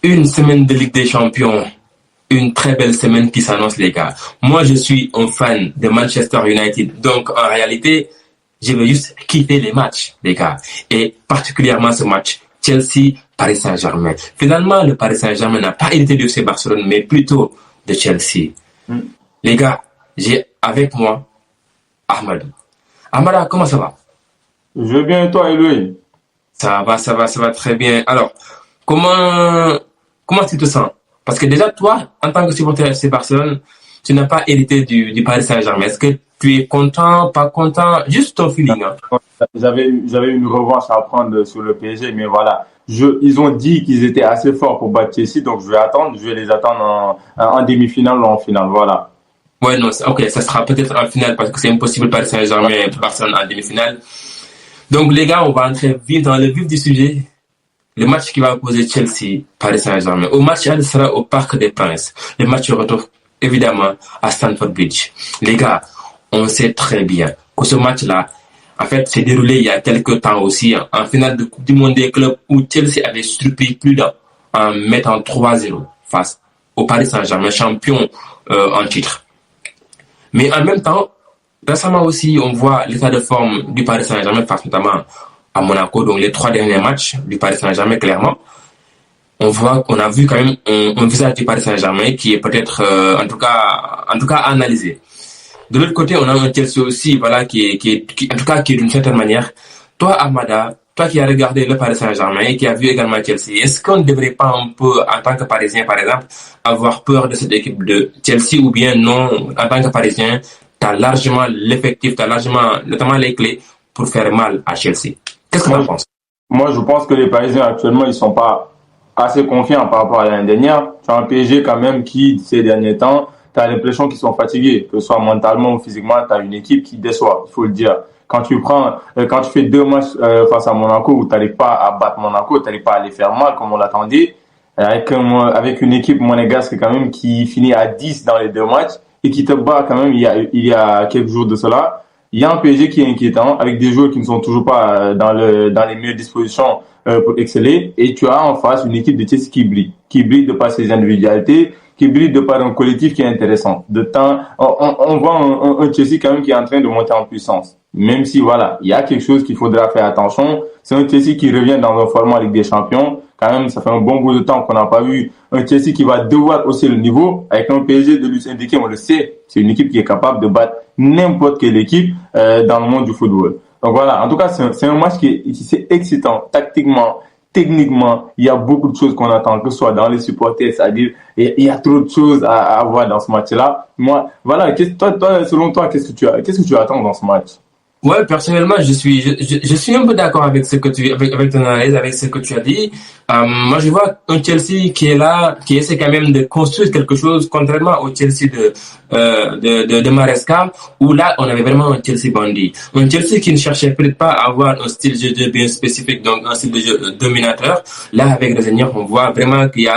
Une semaine de Ligue des Champions, une très belle semaine qui s'annonce, les gars. Moi, je suis un fan de Manchester United. Donc, en réalité, je veux juste kiffer les matchs, les gars. Et particulièrement ce match, Chelsea-Paris Saint-Germain. Finalement, le Paris Saint-Germain n'a pas hérité de FC Barcelone, mais plutôt de Chelsea. Les gars, j'ai avec moi Ahmadou. Ahmada, comment ça va? Je vais bien et toi, Eloï? Ça va très bien. Alors, comment, comment tu te sens? Parce que déjà, toi, en tant que supporter FC Barcelone, tu n'as pas hérité du Paris Saint-Germain. Est-ce que tu es content, pas content? Juste ton feeling, hein. J'avais une revanche à prendre sur le PSG, mais voilà. Ils ont dit qu'ils étaient assez forts pour battre Chelsea, donc je vais les attendre en demi-finale ou en finale, voilà. Ouais, non, ok, ça sera peut-être en finale parce que c'est impossible Paris Saint-Germain et Barcelone en demi-finale. Donc, les gars, on va entrer vite dans le vif du sujet. Le match qui va opposer Chelsea, Paris Saint-Germain. Au match, elle sera au Parc des Princes. Le match se retrouve évidemment à Stamford Bridge. Les gars, on sait très bien que ce match-là, en fait, s'est déroulé il y a quelques temps aussi, en finale de Coupe du Monde des clubs où Chelsea avait surpris plus d'un en mettant 3-0 face au Paris Saint-Germain, champion en titre. Mais en même temps, récemment aussi, on voit l'état de forme du Paris Saint-Germain face notamment à Monaco, donc les 3 derniers matchs du Paris Saint-Germain, clairement. On a vu quand même un visage du Paris Saint-Germain qui est peut-être, en tout cas, analysé. De l'autre côté, on a un Chelsea aussi, voilà, en tout cas, qui est d'une certaine manière. Toi, Amada, toi qui as regardé le Paris Saint-Germain et qui as vu également Chelsea, est-ce qu'on ne devrait pas un peu, en tant que Parisien, par exemple, avoir peur de cette équipe de Chelsea ou bien non, en tant que Parisien, tu as largement l'effectif, tu as largement, notamment les clés pour faire mal à Chelsea. Qu'est-ce que tu en Moi, penses? Moi, je pense que les Parisiens actuellement, ils sont pas assez confiants par rapport à l'année dernière. Tu as un PSG quand même qui, ces derniers temps, tu as l'impression qu'ils sont fatigués, que ce soit mentalement ou physiquement, tu as une équipe qui déçoit, il faut le dire. Quand tu fais 2 matchs face à Monaco où tu n'arrives pas à battre Monaco, tu n'arrives pas à les faire mal comme on l'attendait, avec une équipe monégasque quand même qui finit à 10 dans les 2 matchs et qui te bat quand même il y a quelques jours de cela. Il y a un PSG qui est inquiétant, avec des joueurs qui ne sont toujours pas dans les meilleures dispositions pour exceller. Et tu as en face une équipe de Chelsea qui brille de par ses individualités, qui brille de par un collectif qui est intéressant. On voit un Chelsea quand même qui est en train de monter en puissance. Même si voilà, il y a quelque chose qu'il faudra faire attention. C'est un Chelsea qui revient dans un format Ligue des Champions. Quand même, ça fait un bon bout de temps qu'on n'a pas eu un Chelsea qui va devoir hausser le niveau avec un PSG de Luis Enrique, on le sait. C'est une équipe qui est capable de battre n'importe quelle équipe dans le monde du football. Donc voilà, en tout cas, c'est un match qui est excitant tactiquement, techniquement. Il y a beaucoup de choses qu'on attend, que ce soit dans les supporters, c'est-à-dire il y a trop de choses à voir dans ce match-là. Moi, voilà, selon toi, qu'est-ce que tu attends dans ce match? Ouais, personnellement, je suis un peu d'accord avec ce que avec ton analyse, avec ce que tu as dit. Moi, je vois un Chelsea qui est là, qui essaie quand même de construire quelque chose, contrairement au Chelsea de Maresca, où là, on avait vraiment un Chelsea bandit. Un Chelsea qui ne cherchait peut-être pas à avoir un style de jeu bien spécifique, donc un style de jeu dominateur. Là, avec Rosenior, on voit vraiment il y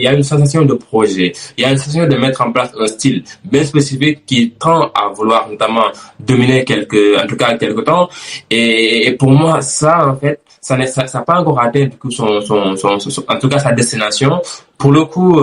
a une sensation de projet. Il y a une sensation de mettre en place un style bien spécifique qui tend à vouloir notamment dominer en tout cas quelque temps. Et pour moi, ça, en fait, ça n'a pas encore atteint du coup en tout cas sa destination. Pour le coup,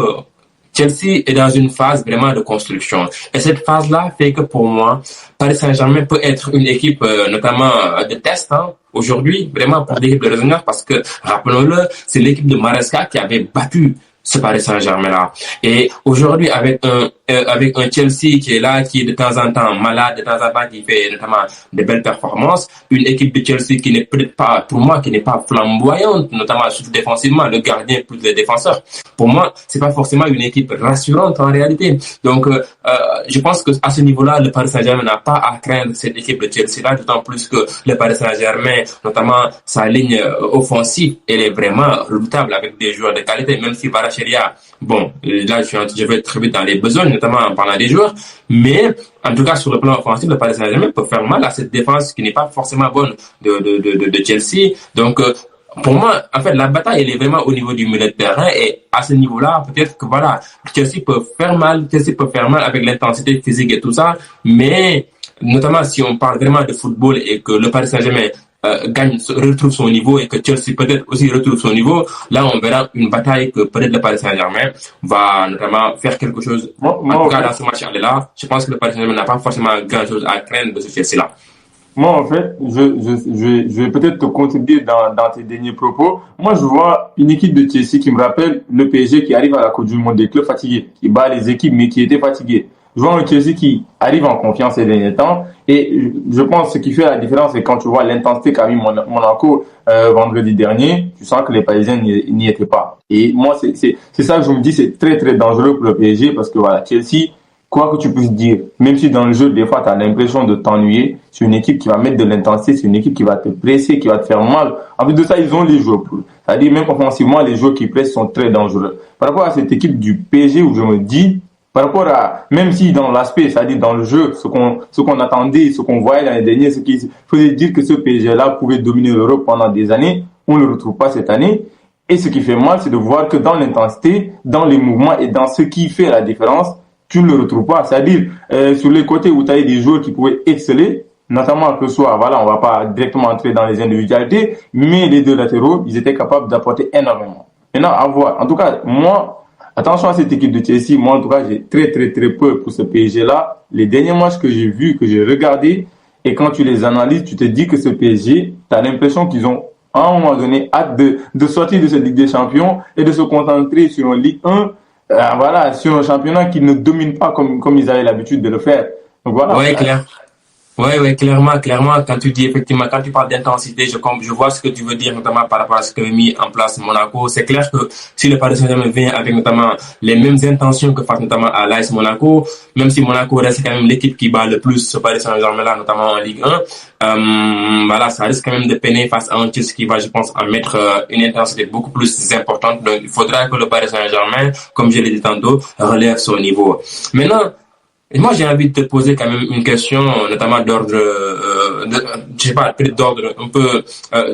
Chelsea est dans une phase vraiment de construction. Et cette phase-là fait que pour moi, Paris Saint-Germain peut être une équipe notamment de test, hein, aujourd'hui, vraiment pour l'équipe de raisonneur, parce que, rappelons-le, c'est l'équipe de Maresca qui avait battu ce Paris Saint-Germain-là. Et aujourd'hui, avec un Chelsea qui est là, qui est de temps en temps malade, de temps en temps qui fait notamment de belles performances, une équipe de Chelsea qui n'est peut-être pas, pour moi, qui n'est pas flamboyante, notamment surtout défensivement, le gardien plus les défenseurs. Pour moi, c'est pas forcément une équipe rassurante en réalité. Donc, je pense que à ce niveau-là, le Paris Saint-Germain n'a pas à craindre cette équipe de Chelsea-là, d'autant plus que le Paris Saint-Germain, notamment sa ligne offensive, elle est vraiment redoutable avec des joueurs de qualité, même si Kvaratskhelia, bon, là, je vais très vite dans les besoins, notamment en parlant des joueurs, mais en tout cas, sur le plan offensif, le Paris Saint-Germain peut faire mal à cette défense qui n'est pas forcément bonne de Chelsea. Donc, pour moi, en fait, la bataille, elle est vraiment au niveau du milieu de terrain et à ce niveau-là, peut-être que voilà, Chelsea peut faire mal avec l'intensité physique et tout ça, mais notamment si on parle vraiment de football et que le Paris Saint-Germain retrouve son niveau et que Chelsea peut-être aussi retrouve son niveau, là on verra une bataille que peut-être le Paris Saint-Germain va notamment faire quelque chose. En tout cas, dans ce match là, je pense que le Paris Saint-Germain n'a pas forcément grand-chose à craindre de ce Chelsea-là. Moi, en fait, je vais peut-être te contredire dans tes derniers propos. Moi, je vois une équipe de Chelsea qui me rappelle le PSG qui arrive à la Coupe du Monde des clubs fatigués, qui bat les équipes mais qui était fatigué. Je vois un Chelsea qui arrive en confiance ces derniers temps. Et je pense que ce qui fait la différence, c'est quand tu vois l'intensité qu'a mis Monaco vendredi dernier, tu sens que les Parisiens n'y étaient pas. Et moi, c'est ça que je me dis, c'est très, très dangereux pour le PSG parce que voilà, Chelsea, quoi que tu puisses dire, même si dans le jeu, des fois, tu as l'impression de t'ennuyer, c'est une équipe qui va mettre de l'intensité, c'est une équipe qui va te presser, qui va te faire mal. En plus de ça, ils ont les joueurs pour. C'est-à-dire, même offensivement, les joueurs qui pressent sont très dangereux. Par rapport à cette équipe du PSG, où je me dis, par rapport à, même si dans l'aspect, c'est-à-dire dans le jeu, ce qu'on attendait, ce qu'on voyait l'année dernière, ce qui faisait dire que ce PSG-là pouvait dominer l'Europe pendant des années, on ne le retrouve pas cette année. Et ce qui fait mal, c'est de voir que dans l'intensité, dans les mouvements et dans ce qui fait la différence, tu ne le retrouves pas. C'est-à-dire, sur les côtés où tu as des joueurs qui pouvaient exceller, notamment que ce soit, voilà, on va pas directement entrer dans les individualités, mais les deux latéraux, ils étaient capables d'apporter énormément. Maintenant, à voir. En tout cas, moi, attention à cette équipe de Chelsea. Moi, en tout cas, j'ai très, très, très peur pour ce PSG-là. Les derniers matchs que j'ai vus, que j'ai regardés, et quand tu les analyses, tu te dis que ce PSG, tu as l'impression qu'ils ont, à un moment donné, hâte de sortir de cette Ligue des Champions et de se concentrer sur une Ligue 1, voilà, sur un championnat qui ne domine pas comme ils avaient l'habitude de le faire. Donc voilà. Ouais, clair. Ouais, clairement, quand tu dis effectivement, quand tu parles d'intensité, je vois ce que tu veux dire, notamment par rapport à ce que mis en place Monaco. C'est clair que si le Paris Saint-Germain vient avec notamment les mêmes intentions que face notamment à l'AS Monaco, même si Monaco reste quand même l'équipe qui bat le plus ce Paris Saint-Germain là, notamment en Ligue 1, voilà, ça risque quand même de peiner face à un Chelsea qui va, je pense, en mettre une intensité beaucoup plus importante. Donc, il faudra que le Paris Saint-Germain, comme je l'ai dit tantôt, relève son niveau. Maintenant, et moi, j'ai envie de te poser quand même une question, notamment d'ordre, je sais pas, peut-être d'ordre un peu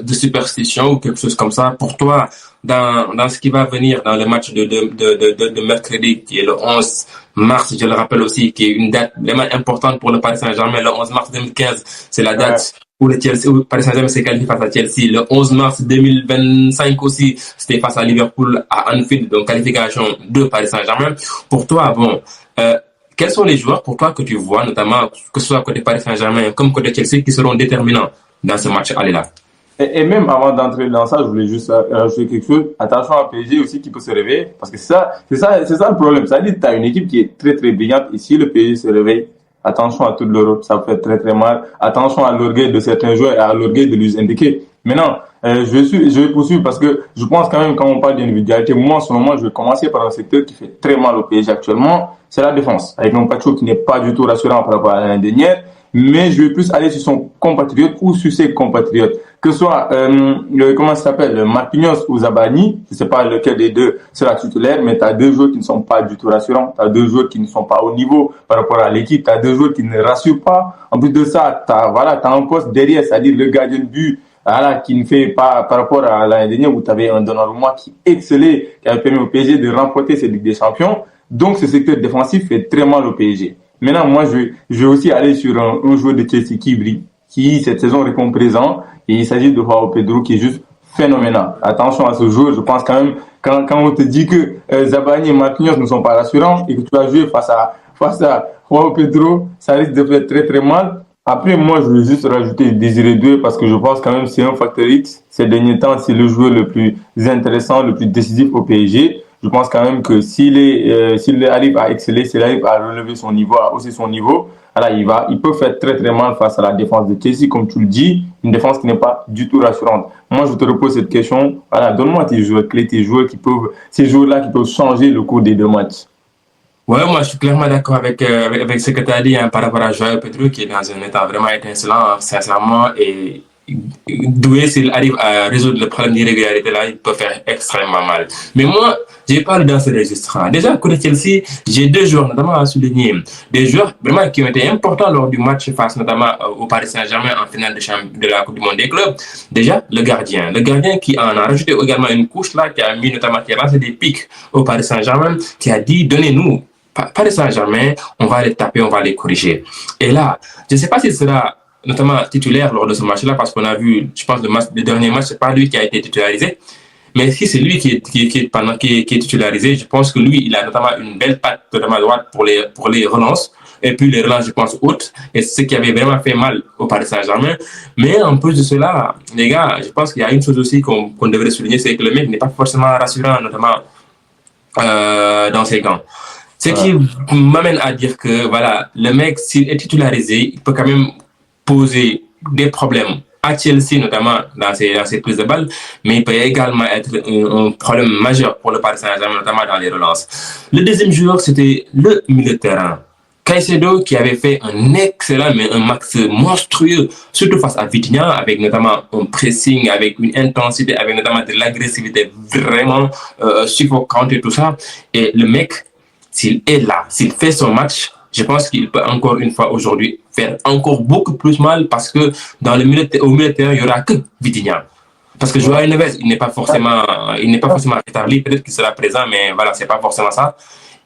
de superstition ou quelque chose comme ça. Pour toi, dans ce qui va venir dans le match de mercredi, qui est le 11 mars, je le rappelle aussi, qui est une date vraiment importante pour le Paris Saint-Germain, le 11 mars 2015, c'est la date où le Paris Saint-Germain s'est qualifié face à Chelsea. Le 11 mars 2025 aussi, c'était face à Liverpool à Anfield, donc qualification de Paris Saint-Germain. Pour toi, bon, quels sont les joueurs pour toi que tu vois, notamment que ce soit côté Paris Saint-Germain comme côté Chelsea, qui seront déterminants dans ce match aller-là? Et même avant d'entrer dans ça, je voulais juste rajouter quelque chose. Attention à PSG aussi qui peut se réveiller, parce que c'est ça le problème. C'est-à-dire que tu as une équipe qui est très très brillante, et si le PSG se réveille, attention à toute l'Europe, ça fait très très mal. Attention à l'orgueil de certains joueurs et à l'orgueil de lui indiquer. Maintenant, je vais poursuivre parce que je pense quand même quand on parle d'individualité, moi en ce moment, je vais commencer par un secteur qui fait très mal au PSG actuellement, c'est la défense. Avec un Pacho qui n'est pas du tout rassurant par rapport à l'année dernière, mais je vais plus aller sur son compatriote ou sur ses compatriotes. Que ce soit, comment ça s'appelle, Marquinhos ou Zabani, je sais pas lequel des deux sera titulaire, mais tu as deux joueurs qui ne sont pas du tout rassurants, tu as deux joueurs qui ne sont pas au niveau par rapport à l'équipe, tu as deux joueurs qui ne rassurent pas. En plus de ça, t'as un poste derrière, c'est-à-dire le gardien de but, voilà, qui ne fait pas par rapport à l'année dernière où tu avais un Donnarumma qui excellait, qui avait permis au PSG de remporter cette Ligue des Champions. Donc ce secteur défensif fait très mal au PSG. Maintenant, moi, je vais aussi aller sur un joueur de Chelsea qui brille, qui cette saison répond présent, et il s'agit de Joao Pedro qui est juste phénoménal. Attention à ce joueur, je pense quand même, quand on te dit que Zabani et Marquinhos ne sont pas rassurants et que tu vas jouer face à Joao Pedro, ça risque de faire très très mal. Après, moi, je veux juste rajouter Désiré Doué parce que je pense quand même que c'est un facteur X. Ces derniers temps, c'est le joueur le plus intéressant, le plus décisif au PSG. Je pense quand même que s'il arrive à exceller, s'il arrive à relever son niveau, à hausser son niveau, alors il peut faire très très mal face à la défense de Chelsea, comme tu le dis, une défense qui n'est pas du tout rassurante. Moi, je te repose cette question. Voilà, donne-moi tes joueurs clés, ces joueurs-là qui peuvent changer le cours des deux matchs. Ouais, moi je suis clairement d'accord avec ce que tu as dit par rapport à Joao Pedro qui est dans un état vraiment étincelant, sincèrement, et Doué, s'il arrive à résoudre le problème d'irrégularité là, il peut faire extrêmement mal. Mais moi, j'ai parlé dans ce registre. Déjà, côté Chelsea, j'ai deux joueurs notamment à souligner. Des joueurs vraiment qui ont été importants lors du match face notamment au Paris Saint-Germain en finale de la Coupe du Monde des clubs. Déjà, le gardien. Le gardien qui en a rajouté également une couche là, qui a mis notamment, qui a lancé des pics au Paris Saint-Germain, qui a dit, donnez-nous Paris Saint-Germain, on va les taper, on va les corriger. Et là, je ne sais pas si ce sera notamment titulaire lors de ce match-là, parce qu'on a vu, je pense, le dernier match, c'est pas lui qui a été titularisé. Mais si c'est lui qui est titularisé, je pense que lui, il a notamment une belle patte notamment droite pour les relances. Et puis les relances, je pense, hautes. Et c'est ce qui avait vraiment fait mal au Paris Saint-Germain. Mais en plus de cela, les gars, je pense qu'il y a une chose aussi qu'on devrait souligner, c'est que le mec n'est pas forcément rassurant, notamment dans ses gants. Ce qui m'amène à dire que, voilà, le mec, s'il est titularisé, il peut quand même poser des problèmes à Chelsea, notamment dans ses prises de balles, mais il peut également être un problème majeur pour le Paris Saint-Germain, notamment dans les relances. Le deuxième joueur, c'était le milieu de terrain. Caicedo, qui avait fait un excellent, mais un max monstrueux, surtout face à Vitinha, avec notamment un pressing, avec une intensité, avec notamment de l'agressivité vraiment suffocante et tout ça. Et le mec, s'il est là, s'il fait son match, je pense qu'il peut encore une fois aujourd'hui faire encore beaucoup plus mal parce que au milieu de terrain, il n'y aura que Vitinha. Parce que Joao Neves, il n'est pas forcément rétabli, peut-être qu'il sera présent, mais voilà, c'est pas forcément ça.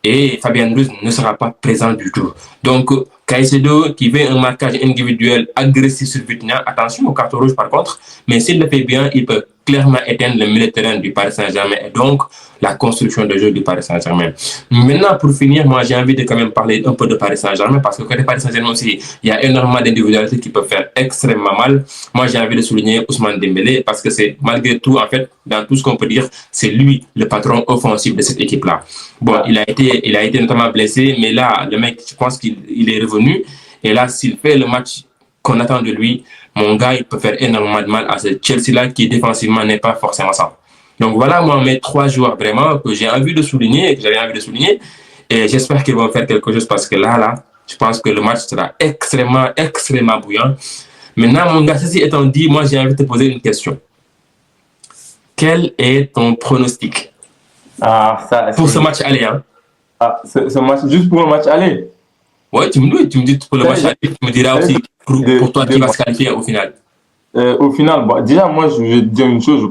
Et Fabien Ruiz ne sera pas présent du tout. Donc, Caicedo, qui veut un marquage individuel agressif sur Vitinha, attention au carton rouge par contre, mais s'il le fait bien, il peut clairement éteindre le milieu de terrain du Paris Saint-Germain et donc la construction de jeu du Paris Saint-Germain. Maintenant, pour finir, moi j'ai envie de quand même parler un peu de Paris Saint-Germain parce que côté Paris Saint-Germain aussi, il y a énormément d'individualités qui peuvent faire extrêmement mal. Moi j'ai envie de souligner Ousmane Dembélé parce que c'est malgré tout, en fait, dans tout ce qu'on peut dire, c'est lui le patron offensif de cette équipe-là. Bon, il a été notamment blessé, mais là, le mec, je pense qu'il est revenu. Et là, s'il fait le match qu'on attend de lui, mon gars, il peut faire énormément de mal à ce Chelsea-là qui défensivement n'est pas forcément ça. Donc voilà, moi, mes 3 joueurs vraiment que j'ai envie de souligner et que j'avais envie de souligner. Et j'espère qu'ils vont faire quelque chose parce que là, je pense que le match sera extrêmement, extrêmement bouillant. Maintenant, mon gars, ceci étant dit, moi, j'ai envie de te poser une question. Quel est ton pronostic pour ce match aller, hein? Ce match, juste pour le match aller? Ouais, tu me dis pour le match aller, tu me diras aussi pour toi qui va se qualifier au final. Au final, bon, déjà, moi, je vais te dire une chose, je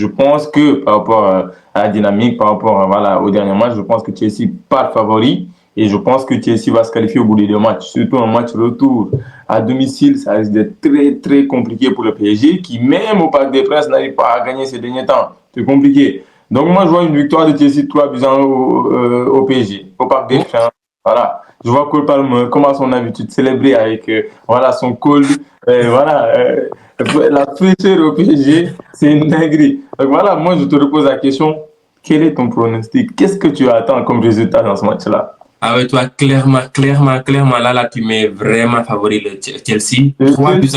pense que par rapport à la dynamique, par rapport voilà, au dernier match, je pense que Chelsea pas favori et je pense que Chelsea va se qualifier au bout des 2 matchs. Surtout un match retour à domicile, ça risque d'être très, très compliqué pour le PSG qui, même au Parc des Princes, n'arrive pas à gagner ces derniers temps. C'est compliqué. Donc, moi, je vois une victoire de Chelsea 3-1 au PSG, au Parc des Princes. Voilà. Je vois Cole Palmer, comme à son habitude, célébrer avec voilà, son col. La fraîcheur au PSG, c'est une dinguerie. Donc voilà, moi je te repose la question, quel est ton pronostic? Qu'est-ce que tu attends comme résultat dans ce match-là? Ah ouais, toi, clairement, là, tu mets vraiment favori le Chelsea. 3-2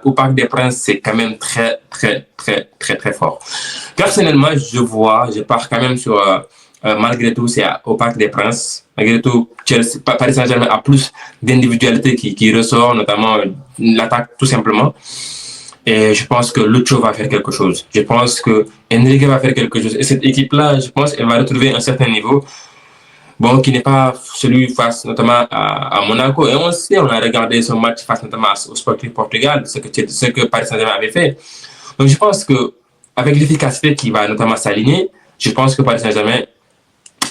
au Parc des Princes, c'est quand même très, très, très, très, très fort. Personnellement, je pars quand même sur, malgré tout, c'est au Parc des Princes. Malgré tout, Paris Saint-Germain a plus d'individualité qui ressort, notamment l'attaque, tout simplement. Et je pense que Lucho va faire quelque chose. Je pense que Enrique va faire quelque chose. Et cette équipe-là, je pense qu'elle va retrouver un certain niveau. Bon, qui n'est pas celui face notamment à Monaco. Et on sait, on a regardé son match face notamment au Sporting Portugal, ce que Paris Saint-Germain avait fait. Donc je pense que avec l'efficacité qui va notamment s'aligner, je pense que Paris Saint-Germain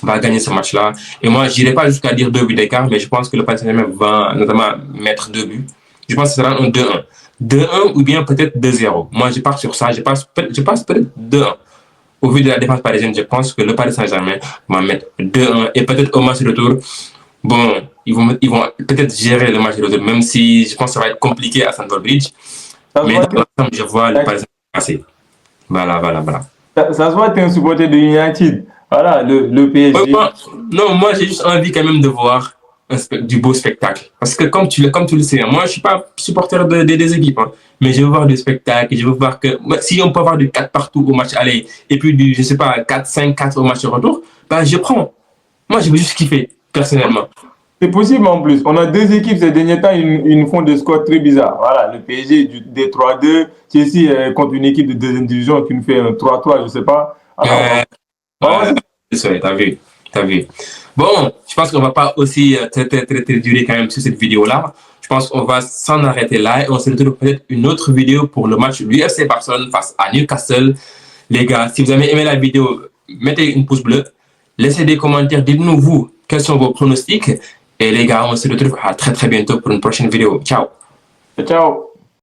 va gagner ce match-là. Et moi, je n'irai pas jusqu'à dire 2 buts d'écart, mais je pense que le Paris Saint-Germain va notamment mettre 2 buts. Je pense que ce sera un 2-1. 2-1 ou bien peut-être 2-0. Moi, je pars sur ça. Je pense peut-être 2-1. Au vu de la défense parisienne, je pense que le Paris Saint-Germain va mettre 2-1 et peut-être au match de retour, bon, ils vont peut-être gérer le match de retour, même si je pense que ça va être compliqué à Stamford Bridge. Mais dans l'ensemble, je vois le Paris Saint-Germain passer. Voilà. Ça se voit que tu es un supporter de United. Voilà, le PSG. Moi, j'ai juste envie quand même de voir du beau spectacle. Parce que comme tu le sais, moi, je ne suis pas supporter des équipes. Hein, mais je veux voir du spectacle. Je veux voir que si on peut avoir du 4 partout au match aller et puis du, je sais pas, 4-5-4 au match retour, ben, je prends. Moi, je veux juste kiffer, personnellement. C'est possible en plus. On a 2 équipes ces derniers temps, ils font des scores très bizarres. Voilà, le PSG des 3-2, Chelsea contre une équipe de 2e division qui nous fait un 3-3, je ne sais pas. Alors, t'as vu. Bon, je pense qu'on va pas aussi très durer quand même sur cette vidéo-là. Je pense qu'on va s'en arrêter là et on se retrouve peut-être une autre vidéo pour le match du FC Barcelone face à Newcastle. Les gars, si vous avez aimé la vidéo, mettez une pouce bleu, laissez des commentaires, dites-nous vous quels sont vos pronostics et les gars, on se retrouve à très bientôt pour une prochaine vidéo. Ciao. Ciao.